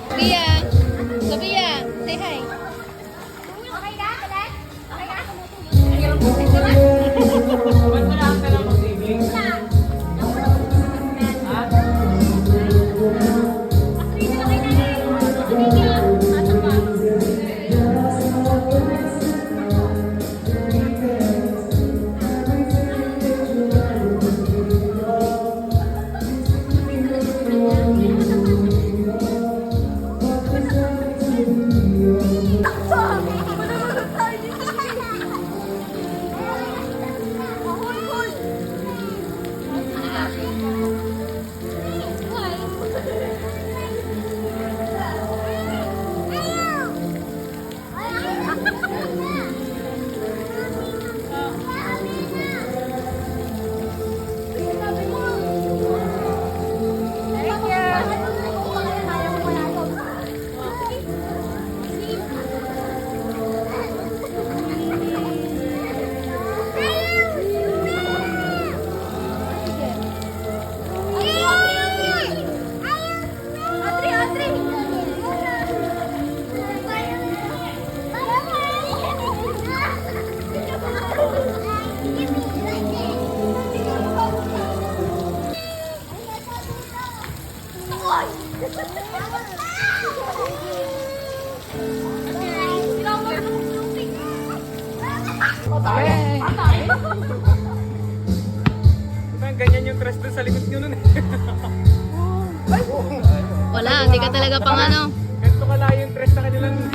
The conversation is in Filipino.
Sophia! Sophia! Say hi! Okay ka? Kalat? Okay ka? Ba't wala ka lang mag-saving? Ha? Parang ganyan yung dress doon sa likod nyo nun eh. Wala, hindi ka talaga pang ano. Ganito kalayo yung dress sa kanila nun.